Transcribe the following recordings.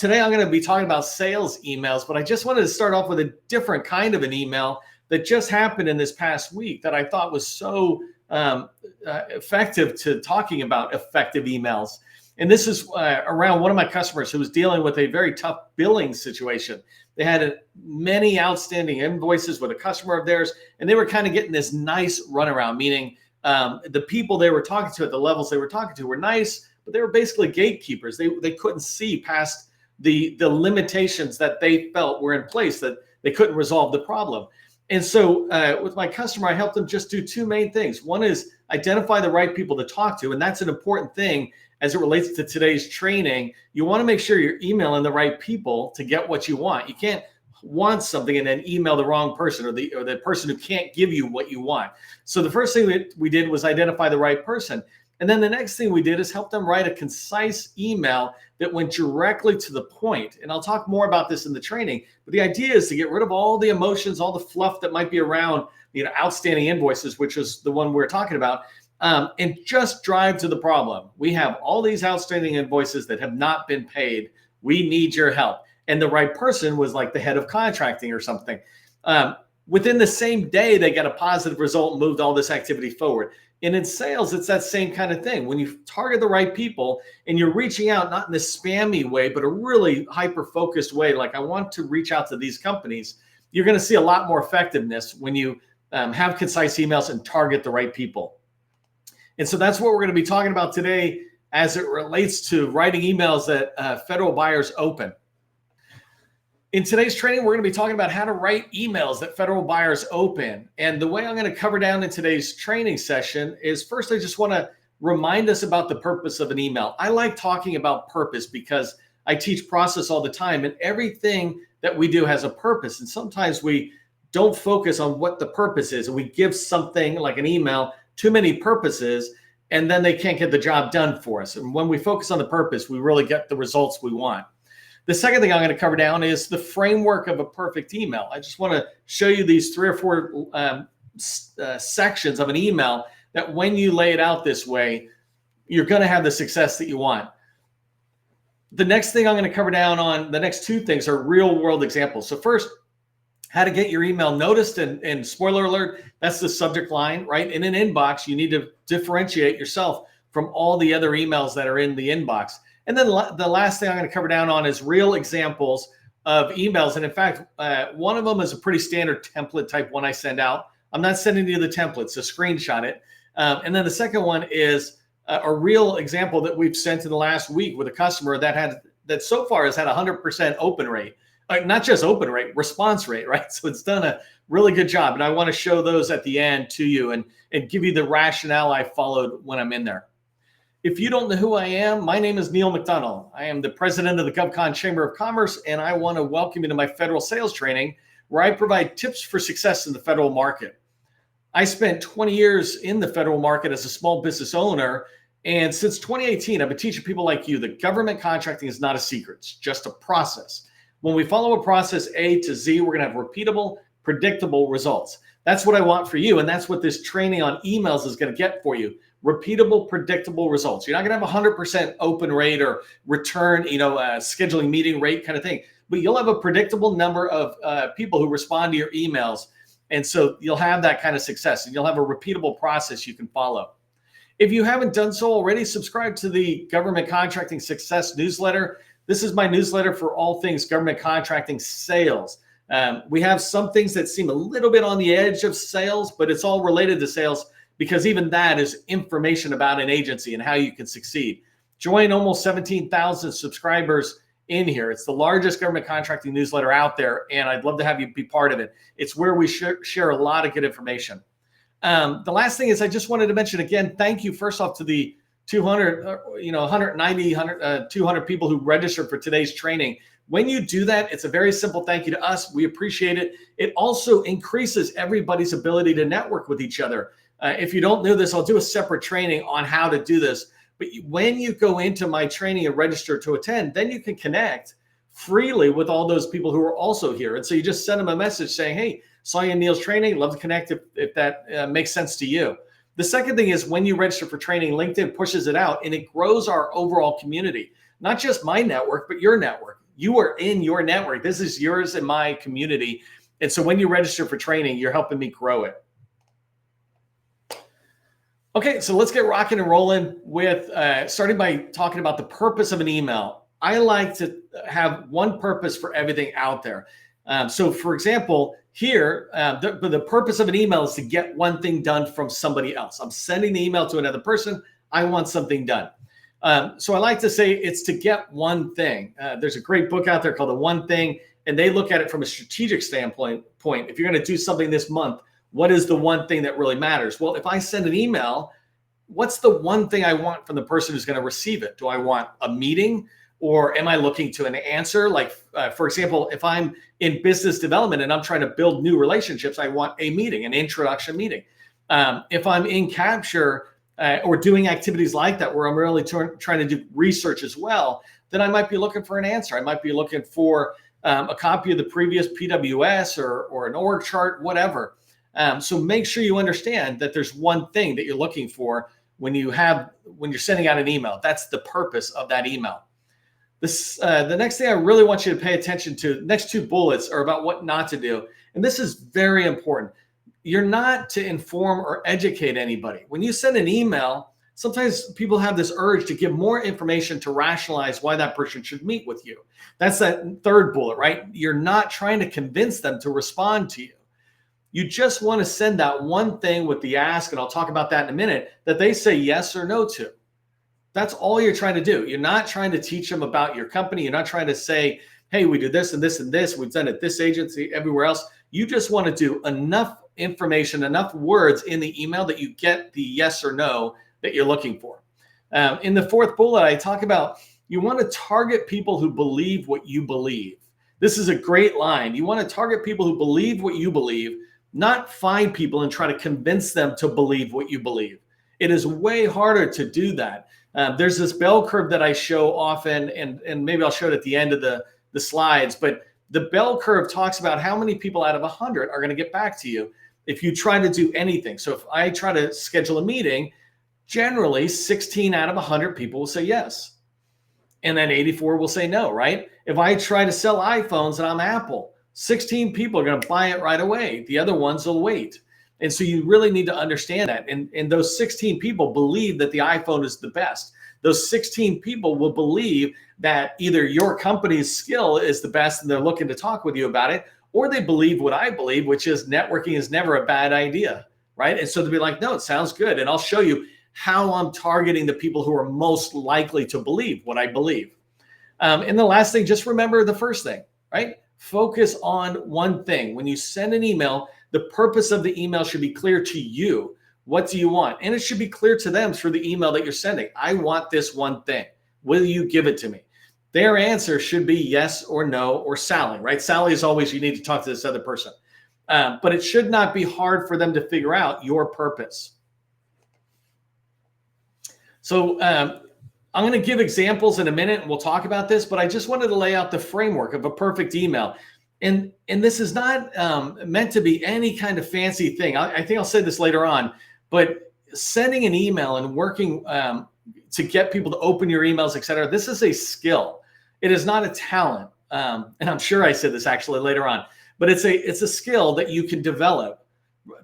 Today I'm going to be talking about sales emails, but I just wanted to start off with a different kind of an email that just happened in this past week that I thought was so effective to talking about effective emails. And this is around one of my customers who was dealing with a very tough billing situation. They had many outstanding invoices with a customer of theirs, and they were kind of getting this nice runaround, meaning the people they were talking to at the levels they were talking to were nice, but they were basically gatekeepers. They couldn't see past the limitations that they felt were in place, that they couldn't resolve the problem. And so with my customer, I helped them just do two main things. One is identify the right people to talk to, and that's an important thing as it relates to today's training. You want to make sure you're emailing the right people to get what you want. You can't want something and then email the wrong person or the person who can't give you what you want. So the first thing that we did was identify the right person. And then the next thing we did is help them write a concise email that went directly to the point. And I'll talk more about this in the training, but the idea is to get rid of all the emotions, all the fluff that might be around, outstanding invoices, which is the one we're talking about, and just drive to the problem. We have all these outstanding invoices that have not been paid. We need your help. And the right person was like the head of contracting or something. Within the same day, they got a positive result and moved all this activity forward. And in sales, it's that same kind of thing. When you target the right people and you're reaching out, not in this spammy way, but a really hyper-focused way, like I want to reach out to these companies, you're going to see a lot more effectiveness when you have concise emails and target the right people. And so that's what we're going to be talking about today as it relates to writing emails that federal buyers open. In today's training, we're going to be talking about how to write emails that federal buyers open. And the way I'm going to cover down in today's training session is, first, I just want to remind us about the purpose of an email. I like talking about purpose because I teach process all the time, and everything that we do has a purpose. And sometimes we don't focus on what the purpose is, and we give something like an email too many purposes, and then they can't get the job done for us. And when we focus on the purpose, we really get the results we want. The second thing I'm going to cover down is the framework of a perfect email. I just want to show you these 3 or 4 sections of an email that when you lay it out this way, you're going to have the success that you want. The next thing I'm going to cover down on, the next 2 things are real world examples. So first, how to get your email noticed, and spoiler alert, that's the subject line, right? In an inbox, you need to differentiate yourself from all the other emails that are in the inbox. And then the last thing I'm going to cover down on is real examples of emails. And in fact, one of them is a pretty standard template type one I send out. I'm not sending you the template, so screenshot it. And then the second one is a real example that we've sent in the last week with a customer that so far has had 100% open rate. Not just open rate, response rate, right? So it's done a really good job. And I want to show those at the end to you and give you the rationale I followed when I'm in there. If you don't know who I am, my name is Neil McDonnell. I am the president of the GovCon Chamber of Commerce, and I want to welcome you to my federal sales training, where I provide tips for success in the federal market. I spent 20 years in the federal market as a small business owner, and since 2018, I've been teaching people like you that government contracting is not a secret. It's just a process. When we follow a process A to Z, we're going to have repeatable, predictable results. That's what I want for you, and that's what this training on emails is going to get for you. Repeatable, predictable results. You're not going to have 100% open rate or return, scheduling meeting rate kind of thing, but you'll have a predictable number of people who respond to your emails. And so you'll have that kind of success, and you'll have a repeatable process you can follow. If you haven't done so already, subscribe to the Government Contracting Success newsletter. This is my newsletter for all things government contracting sales. We have some things that seem a little bit on the edge of sales, but it's all related to sales, because even that is information about an agency and how you can succeed. Join almost 17,000 subscribers in here. It's the largest government contracting newsletter out there, and I'd love to have you be part of it. It's where we share a lot of good information. The last thing is I just wanted to mention again, thank you first off to the 200 people who registered for today's training. When you do that, it's a very simple thank you to us. We appreciate it. It also increases everybody's ability to network with each other. If you don't know this, I'll do a separate training on how to do this. But when you go into my training and register to attend, then you can connect freely with all those people who are also here. And so you just send them a message saying, hey, saw you in Neil's training. Love to connect if that makes sense to you. The second thing is when you register for training, LinkedIn pushes it out and it grows our overall community, not just my network, but your network. You are in your network. This is yours and my community. And so when you register for training, you're helping me grow it. Okay, so let's get rocking and rolling with starting by talking about the purpose of an email. I like to have one purpose for everything out there. So for example, here, the purpose of an email is to get one thing done from somebody else. I'm sending the email to another person. I want something done. So I like to say it's to get one thing. There's a great book out there called The One Thing, and they look at it from a strategic standpoint. If you're going to do something this month, what is the one thing that really matters? Well, if I send an email, what's the one thing I want from the person who's going to receive it? Do I want a meeting, or am I looking to an answer? Like, for example, if I'm in business development and I'm trying to build new relationships, I want a meeting, an introduction meeting. If I'm in capture or doing activities like that, where I'm really trying to do research as well, then I might be looking for an answer. I might be looking for a copy of the previous PWS or an org chart, whatever. So make sure you understand that there's one thing that you're looking for when you're sending out an email. That's the purpose of that email. The next thing I really want you to pay attention to, the next two bullets are about what not to do. And this is very important. You're not to inform or educate anybody. When you send an email, sometimes people have this urge to give more information to rationalize why that person should meet with you. That's that third bullet, right? You're not trying to convince them to respond to you. You just want to send that one thing with the ask, and I'll talk about that in a minute, that they say yes or no to. That's all you're trying to do. You're not trying to teach them about your company. You're not trying to say, hey, we do this and this and this. We've done it this agency, everywhere else. You just want to do enough information, enough words in the email that you get the yes or no that you're looking for. In the fourth bullet, I talk about you want to target people who believe what you believe. This is a great line. You want to target people who believe what you believe, not find people and try to convince them to believe what you believe. It is way harder to do that. There's this bell curve that I show often, and maybe I'll show it at the end of the slides, but the bell curve talks about how many people out of 100 are going to get back to you if you try to do anything. So if I try to schedule a meeting, generally 16 out of 100 people will say yes. And then 84 will say no, right? If I try to sell iPhones and I'm Apple, 16 people are going to buy it right away. The other ones will wait. And so you really need to understand that. And those 16 people believe that the iPhone is the best. Those 16 people will believe that either your company's skill is the best and they're looking to talk with you about it, or they believe what I believe, which is networking is never a bad idea, right? And so they'll be like, no, it sounds good. And I'll show you how I'm targeting the people who are most likely to believe what I believe. And the last thing, just remember the first thing, right? Focus on one thing. When you send an email, the purpose of the email should be clear to you. What do you want? And it should be clear to them through the email that you're sending. I want this one thing. Will you give it to me? Their answer should be yes or no or Sally, right? Sally is always, you need to talk to this other person. But it should not be hard for them to figure out your purpose. So I'm going to give examples in a minute and we'll talk about this, but I just wanted to lay out the framework of a perfect email. And this is not meant to be any kind of fancy thing. I think I'll say this later on, but sending an email and working to get people to open your emails, et cetera, this is a skill. It is not a talent. And I'm sure I said this actually later on, but it's a skill that you can develop.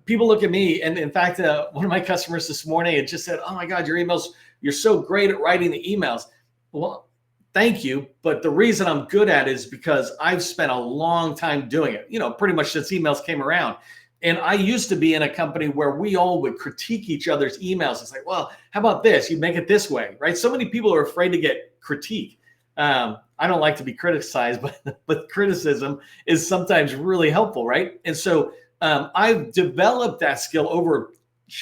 People look at me, and in fact, one of my customers this morning had just said, oh my God, your emails, you're so great at writing the emails. Well, thank you. But the reason I'm good at it is because I've spent a long time doing it, pretty much since emails came around. And I used to be in a company where we all would critique each other's emails. It's like, well, how about this? You make it this way, right? So many people are afraid to get critique. I don't like to be criticized, but criticism is sometimes really helpful, right? And so I've developed that skill over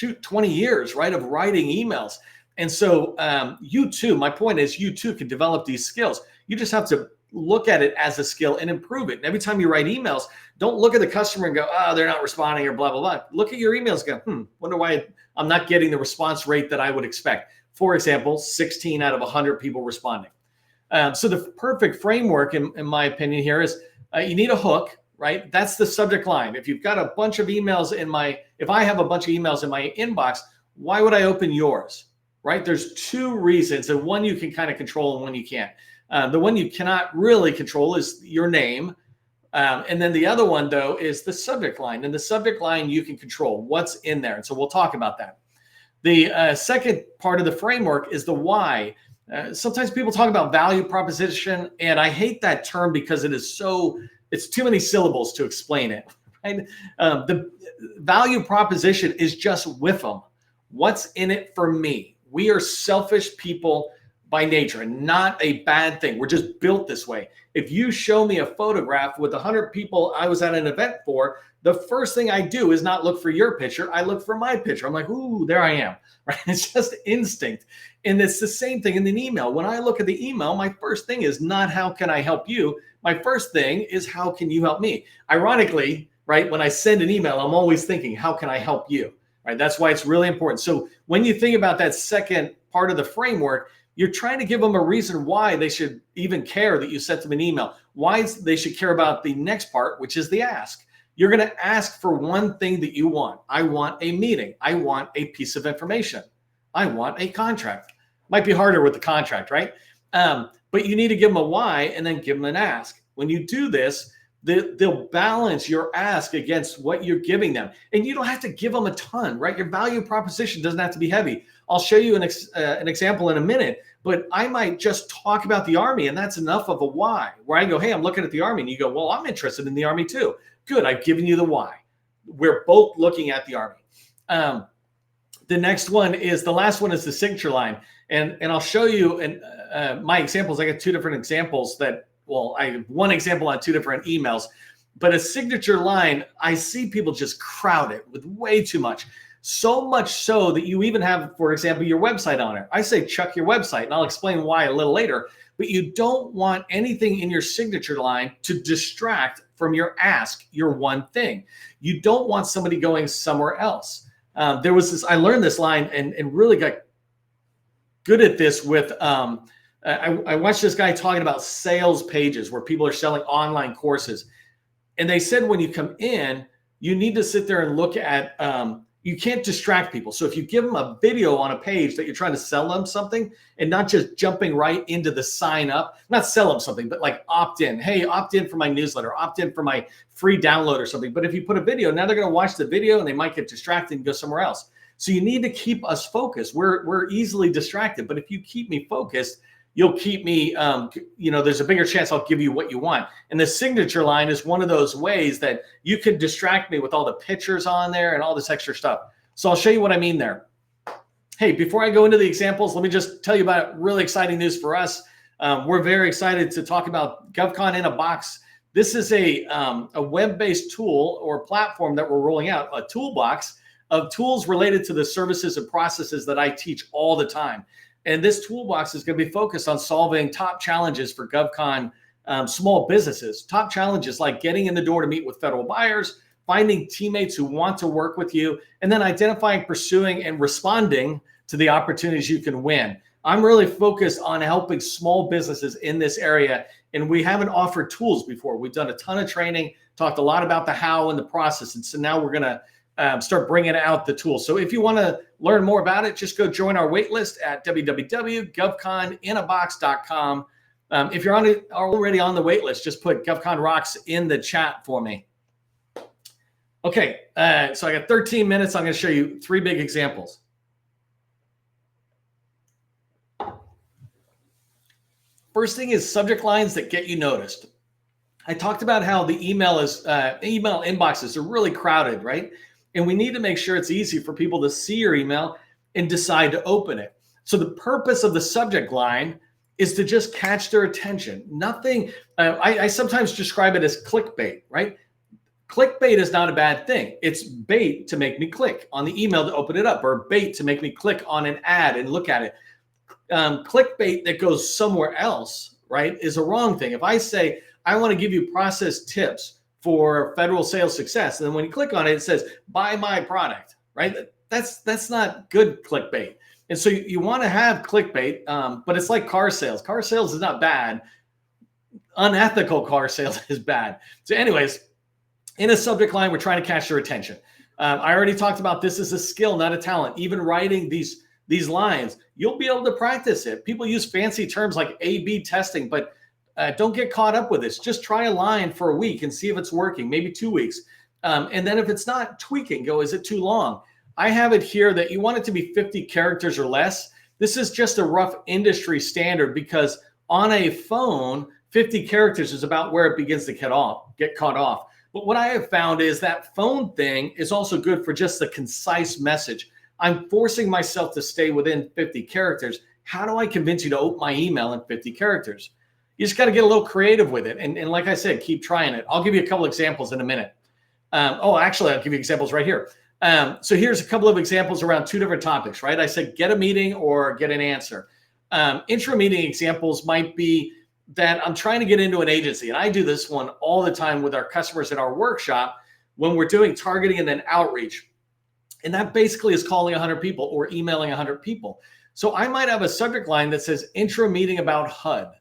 20 years, right, of writing emails. And so you too, my point is you too can develop these skills. You just have to look at it as a skill and improve it. And every time you write emails, don't look at the customer and go, oh, they're not responding or blah, blah, blah. Look at your emails and go, wonder why I'm not getting the response rate that I would expect. For example, 16 out of 100 people responding. So the perfect framework, in my opinion here, is you need a hook, right? That's the subject line. If you've got a bunch of emails if I have a bunch of emails in my inbox, why would I open yours? Right? There's two reasons, and one you can kind of control and one you can't. The one you cannot really control is your name. And then the other one, though, is the subject line. And the subject line you can control what's in there. And so we'll talk about that. The second part of the framework is the why. Sometimes people talk about value proposition, and I hate that term because it's too many syllables to explain it. Right? The value proposition is just 𝗦𝗲𝗏. What's in it for me? We are selfish people by nature, and not a bad thing. We're just built this way. If you show me a photograph with 100 people I was at an event for, the first thing I do is not look for your picture. I look for my picture. I'm like, ooh, there I am. Right? It's just instinct. And it's the same thing in an email. When I look at the email, my first thing is not how can I help you? My first thing is how can you help me? Ironically, right, when I send an email, I'm always thinking, how can I help you? Right? That's why it's really important. So when you think about that second part of the framework, you're trying to give them a reason why they should even care that you sent them an email, why they should care about the next part, which is the ask. You're going to ask for one thing that you want. I want a meeting. I want a piece of information. I want a contract. Might be harder with the contract, right? But you need to give them a why and then give them an ask. When you do this, they'll balance your ask against what you're giving them. And you don't have to give them a ton, right? Your value proposition doesn't have to be heavy. I'll show you an example in a minute, but I might just talk about the Army, and that's enough of a why, where I go, hey, I'm looking at the Army, and you go, well, I'm interested in the Army too. Good, I've given you the why. We're both looking at the Army. The next one is, the last one is the signature line. And I'll show you my examples. I got two different examples I have one example on two different emails, but a signature line, I see people just crowd it with way too much. So much so that you even have, for example, your website on it. I say chuck your website, and I'll explain why a little later, but you don't want anything in your signature line to distract from your ask, your one thing. You don't want somebody going somewhere else. There was this, I learned this line and really got good at this with, I watched this guy talking about sales pages where people are selling online courses. And they said, when you come in, you need to sit there and look at, you can't distract people. So if you give them a video on a page that you're trying to sell them something and not just jumping right into the sign up, not sell them something, but like opt in. Hey, opt in for my newsletter, opt in for my free download or something. But if you put a video, now they're going to watch the video and they might get distracted and go somewhere else. So you need to keep us focused. We're easily distracted, but if you keep me focused, you'll keep me, there's a bigger chance I'll give you what you want. And the signature line is one of those ways that you can distract me with all the pictures on there and all this extra stuff. So I'll show you what I mean there. Hey, before I go into the examples, let me just tell you about really exciting news for us. We're very excited to talk about GovCon in a Box. This is a web-based tool or platform that we're rolling out, a toolbox of tools related to the services and processes that I teach all the time. And this toolbox is going to be focused on solving top challenges for GovCon small businesses. Top challenges like getting in the door to meet with federal buyers, finding teammates who want to work with you, and then identifying, pursuing, and responding to the opportunities you can win. I'm really focused on helping small businesses in this area, and we haven't offered tools before. We've done a ton of training, talked a lot about the how and the process, and so now we're going to start bringing out the tools. So if you want to learn more about it, just go join our waitlist at www.govconinAbox.com. If you're already on the waitlist, just put GovCon Rocks in the chat for me. Okay, so I got 13 minutes. I'm going to show you 3 big examples. First thing is subject lines that get you noticed. I talked about how the email inboxes are really crowded, right? And we need to make sure it's easy for people to see your email and decide to open it. So the purpose of the subject line is to just catch their attention. Nothing, I sometimes describe it as clickbait, right? Clickbait is not a bad thing. It's bait to make me click on the email to open it up, or bait to make me click on an ad and look at it. Clickbait that goes somewhere else, right, is a wrong thing. If I say, I want to give you process tips for federal sales success, and then when you click on it, it says, buy my product, right? That's not good clickbait. And so you want to have clickbait, but it's like car sales. Car sales is not bad. Unethical car sales is bad. So anyways, in a subject line, we're trying to catch their attention. I already talked about this as a skill, not a talent. Even writing these these lines, you'll be able to practice it. People use fancy terms like A/B testing, but don't get caught up with this. Just try a line for a week and see if it's working, maybe 2 weeks. And then if it's not, tweaking, go, is it too long? I have it here that you want it to be 50 characters or less. This is just a rough industry standard because on a phone, 50 characters is about where it begins to get caught off. But what I have found is that phone thing is also good for just the concise message. I'm forcing myself to stay within 50 characters. How do I convince you to open my email in 50 characters? You just got to get a little creative with it. And like I said, keep trying it. I'll give you a couple examples in a minute. Actually, I'll give you examples right here. So here's a couple of examples around 2 different topics, right? I said, get a meeting or get an answer. Intro meeting examples might be that I'm trying to get into an agency. And I do this one all the time with our customers in our workshop when we're doing targeting and then outreach. And that basically is calling 100 people or emailing 100 people. So I might have a subject line that says intro meeting about HUD.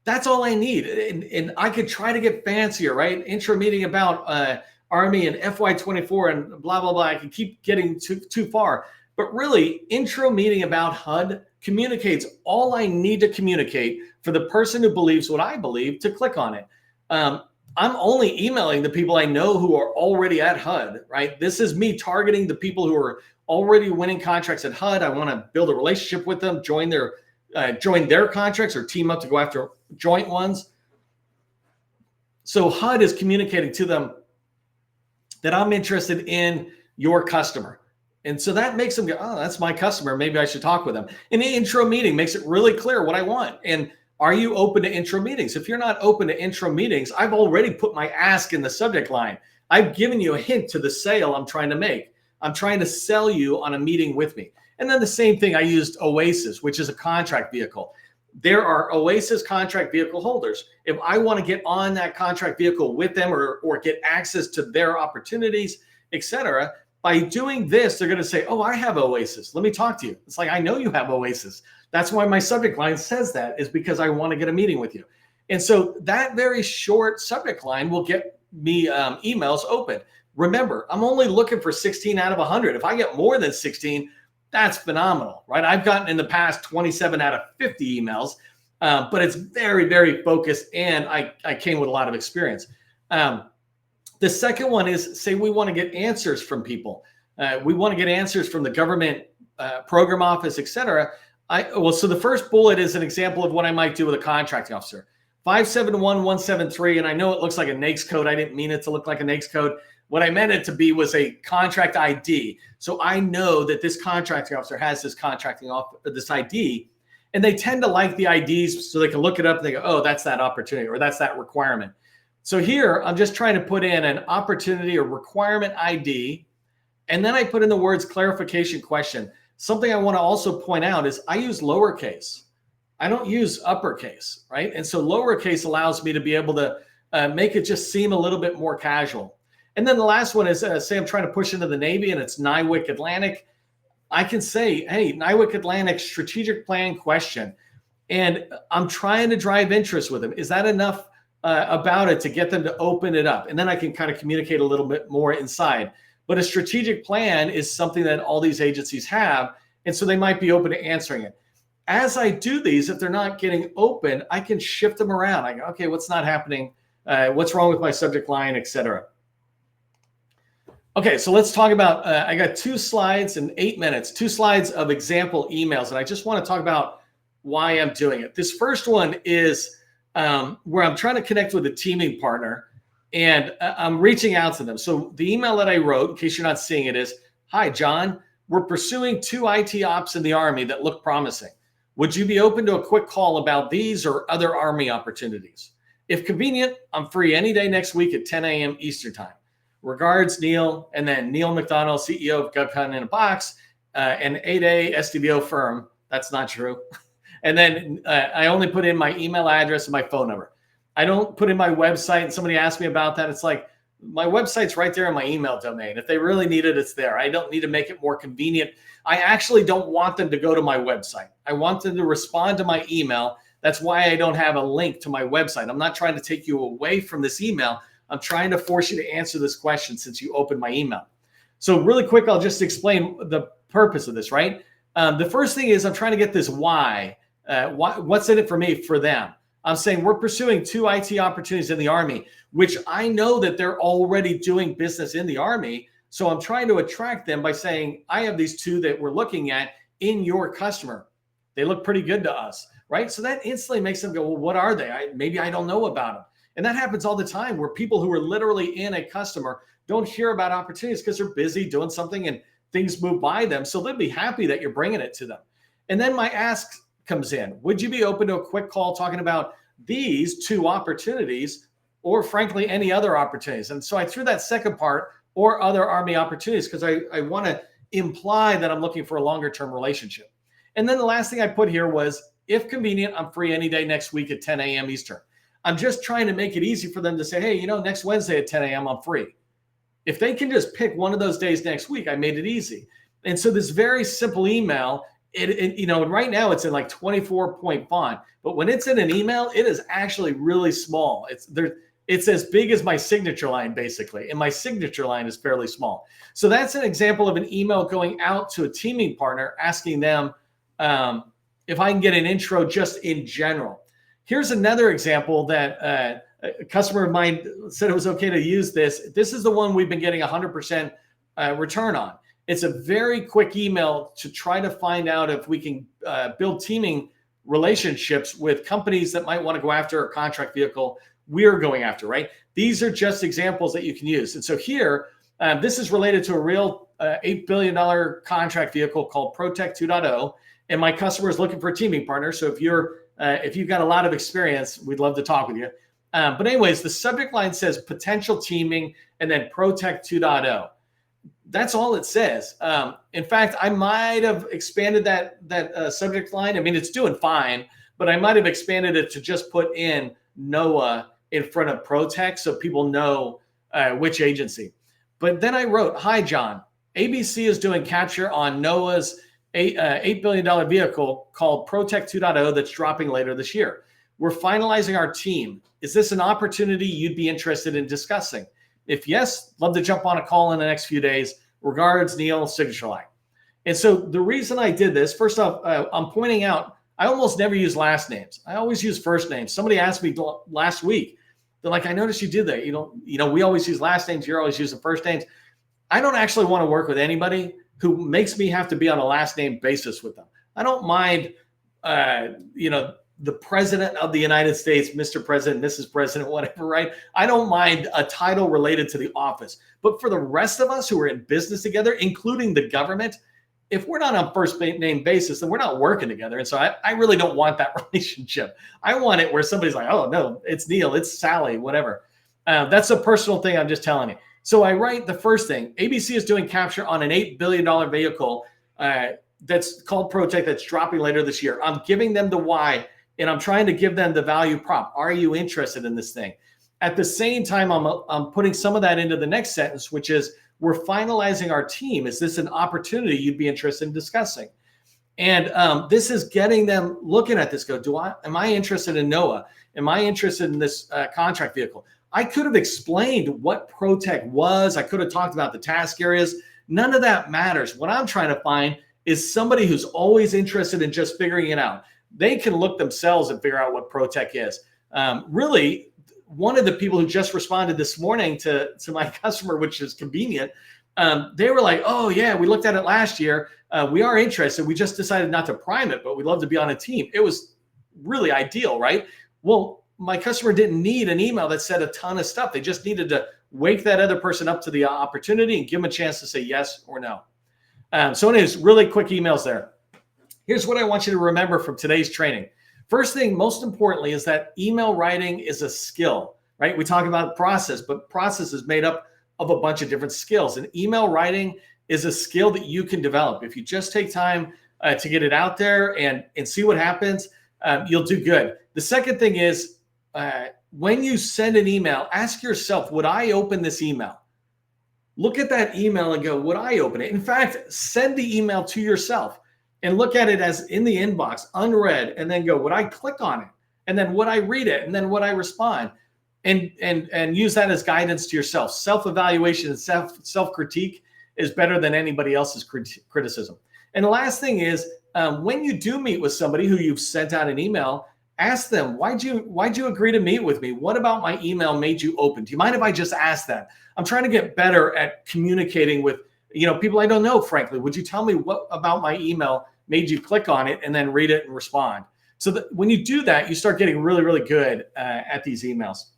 That's all I need. And I could try to get fancier, right? Intro meeting about Army and FY24 and blah, blah, blah. I can keep getting too far. But really, intro meeting about HUD communicates all I need to communicate for the person who believes what I believe to click on it. I'm only emailing the people I know who are already at HUD, right? This is me targeting the people who are already winning contracts at HUD. I want to build a relationship with them, join their contracts or team up to go after joint ones. So HUD is communicating to them that I'm interested in your customer. And so that makes them go, oh, that's my customer. Maybe I should talk with them. An intro meeting makes it really clear what I want. And are you open to intro meetings? If you're not open to intro meetings, I've already put my ask in the subject line. I've given you a hint to the sale I'm trying to make. I'm trying to sell you on a meeting with me. And then the same thing, I used Oasis, which is a contract vehicle. There are Oasis contract vehicle holders. If I want to get on that contract vehicle with them or get access to their opportunities, etc., by doing this, they're going to say, oh, I have Oasis. Let me talk to you. It's like, I know you have Oasis. That's why my subject line says that, is because I want to get a meeting with you. And so that very short subject line will get me emails open. Remember, I'm only looking for 16 out of 100. If I get more than 16, that's phenomenal, right? I've gotten in the past 27 out of 50 emails, but it's very, very focused, and I came with a lot of experience. The second one is, say we want to get answers from people. We want to get answers from the government program office, et cetera. So the first bullet is an example of what I might do with a contracting officer. 571173, and I know it looks like a NAICS code. I didn't mean it to look like a NAICS code. What I meant it to be was a contract ID. So I know that this contracting officer has this this ID, and they tend to like the IDs so they can look it up and they go, oh, that's that opportunity or that's that requirement. So here, I'm just trying to put in an opportunity or requirement ID, and then I put in the words clarification question. Something I want to also point out is I use lowercase. I don't use uppercase, right? And so lowercase allows me to be able to make it just seem a little bit more casual. And then the last one is, say I'm trying to push into the Navy and it's 𝗫𝗏𝐻 I can say, hey, 𝗫𝗏𝐻 strategic plan question. And I'm trying to drive interest with them. Is that enough about it to get them to open it up? And then I can kind of communicate a little bit more inside. But a strategic plan is something that all these agencies have. And so they might be open to answering it. As I do these, if they're not getting open, I can shift them around. I go, okay, what's not happening? What's wrong with my subject line, et cetera. Okay, so let's talk about, I got 2 slides in 8 minutes, 2 slides of example emails. And I just want to talk about why I'm doing it. This first one is where I'm trying to connect with a teaming partner, and I'm reaching out to them. So the email that I wrote, in case you're not seeing it, is, hi, John, we're pursuing 2 IT ops in the Army that look promising. Would you be open to a quick call about these or other Army opportunities? If convenient, I'm free any day next week at 10 a.m. Eastern time. Regards, Neil, and then Neil McDonnell, CEO of GovCon in a box, an 8A SDVO firm. That's not true. And then I only put in my email address and my phone number. I don't put in my website. And somebody asked me about that. It's like, my website's right there in my email domain. If they really need it, it's there. I don't need to make it more convenient. I actually don't want them to go to my website. I want them to respond to my email. That's why I don't have a link to my website. I'm not trying to take you away from this email. I'm trying to force you to answer this question since you opened my email. So really quick, I'll just explain the purpose of this, right? The first thing is I'm trying to get this why. What's in it for me, for them? I'm saying we're pursuing 2 IT opportunities in the Army, which I know that they're already doing business in the Army. So I'm trying to attract them by saying, I have these 2 that we're looking at in your customer. They look pretty good to us, right? So that instantly makes them go, well, what are they? Maybe I don't know about them. And that happens all the time where people who are literally in a customer don't hear about opportunities because they're busy doing something and things move by them. So they'll be happy that you're bringing it to them. And then my ask comes in. Would you be open to a quick call talking about these 2 opportunities, or frankly, any other opportunities? And so I threw that second part, or other Army opportunities, because I want to imply that I'm looking for a longer term relationship. And then the last thing I put here was, if convenient, I'm free any day next week at 10 a.m. Eastern. I'm just trying to make it easy for them to say, hey, next Wednesday at 10 a.m. I'm free. If they can just pick one of those days next week, I made it easy. And so this very simple email, and right now it's in like 24-point font, but when it's in an email, it is actually really small. It's as big as my signature line, basically, and my signature line is fairly small. So that's an example of an email going out to a teaming partner, asking them if I can get an intro just in general. Here's another example that a customer of mine said it was okay to use this. This is the one we've been getting 100% return on. It's a very quick email to try to find out if we can build teaming relationships with companies that might want to go after a contract vehicle we're going after, right? These are just examples that you can use. And so here, this is related to a real $8 billion contract vehicle called ProTech 2.0. And my customer is looking for a teaming partner. So if you've got a lot of experience, we'd love to talk with you. But anyways, the subject line says potential teaming and then ProTech 2.0. That's all it says. In fact, I might have expanded that subject line. I mean, it's doing fine, but I might have expanded it to just put in NOAA in front of ProTech so people know which agency. But then I wrote, hi, John. ABC is doing capture on NOAA's $8 billion vehicle called ProTech 2.0 that's dropping later this year. We're finalizing our team. Is this an opportunity you'd be interested in discussing? If yes, love to jump on a call in the next few days. Regards, Neil, signature line. And so the reason I did this, first off, I'm pointing out, I almost never use last names. I always use first names. Somebody asked me last week, they're like, I noticed you did that. We always use last names. You're always using first names. I don't actually want to work with anybody who makes me have to be on a last name basis with them. I don't mind, the president of the United States, Mr. President, Mrs. President, whatever, right? I don't mind a title related to the office. But for the rest of us who are in business together, including the government, if we're not on first name basis, then we're not working together. And so I really don't want that relationship. I want it where somebody's like, oh, no, it's Neil, it's Sally, whatever. That's a personal thing. I'm just telling you. So I write the first thing. ABC is doing capture on an $8 billion vehicle that's called ProTech that's dropping later this year. I'm giving them the why, and I'm trying to give them the value prop. Are you interested in this thing? At the same time, I'm putting some of that into the next sentence, which is, we're finalizing our team. Is this an opportunity you'd be interested in discussing? And this is getting them looking at this, am I interested in NOAA? Am I interested in this contract vehicle? I could have explained what ProTech was. I could have talked about the task areas. None of that matters. What I'm trying to find is somebody who's always interested in just figuring it out. They can look themselves and figure out what ProTech is. Really, one of the people who just responded this morning to my customer, which is convenient, they were like, oh yeah, we looked at it last year. We are interested. We just decided not to prime it, but we'd love to be on a team. It was really ideal, right? Well, my customer didn't need an email that said a ton of stuff. They just needed to wake that other person up to the opportunity and give them a chance to say yes or no. So anyways, really quick emails there. Here's what I want you to remember from today's training. First thing, most importantly, is that email writing is a skill, right? We talk about process, but process is made up of a bunch of different skills. And email writing is a skill that you can develop. If you just take time to get it out there and see what happens, you'll do good. The second thing is, when you send an email, ask yourself, would I open this email? Look at that email and go, would I open it? In fact, send the email to yourself and look at it as in the inbox, unread, and then go, would I click on it? And then would I read it? And then would I respond? And use that as guidance to yourself. Self-evaluation and self-critique is better than anybody else's criticism. And the last thing is, when you do meet with somebody who you've sent out an email, ask them, why'd you agree to meet with me? What about my email made you open? Do you mind if I just ask that? I'm trying to get better at communicating with, people I don't know, frankly. Would you tell me what about my email made you click on it and then read it and respond? So that when you do that, you start getting really, really good at these emails.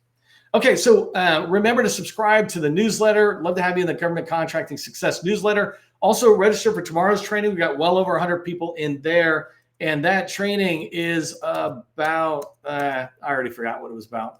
Okay, so remember to subscribe to the newsletter. Love to have you in the Government Contracting Success newsletter. Also register for tomorrow's training. We got well over 100 people in there. And that training is about, I already forgot what it was about.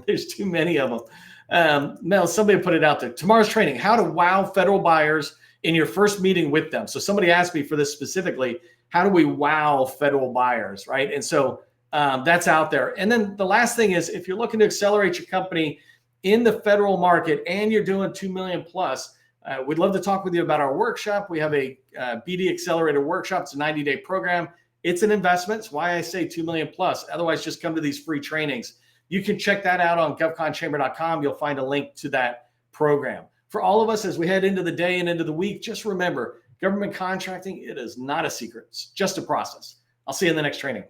There's too many of them. Mel, somebody put it out there. Tomorrow's training, how to wow federal buyers in your first meeting with them. So somebody asked me for this specifically. How do we wow federal buyers, right? And so that's out there. And then the last thing is, if you're looking to accelerate your company in the federal market and you're doing 2 million plus, we'd love to talk with you about our workshop. We have a BD Accelerator workshop. It's a 90-day program. It's an investment. It's why I say 2 million plus. Otherwise, just come to these free trainings. You can check that out on govconchamber.com. You'll find a link to that program. For all of us, as we head into the day and into the week, just remember, government contracting, it is not a secret. It's just a process. I'll see you in the next training.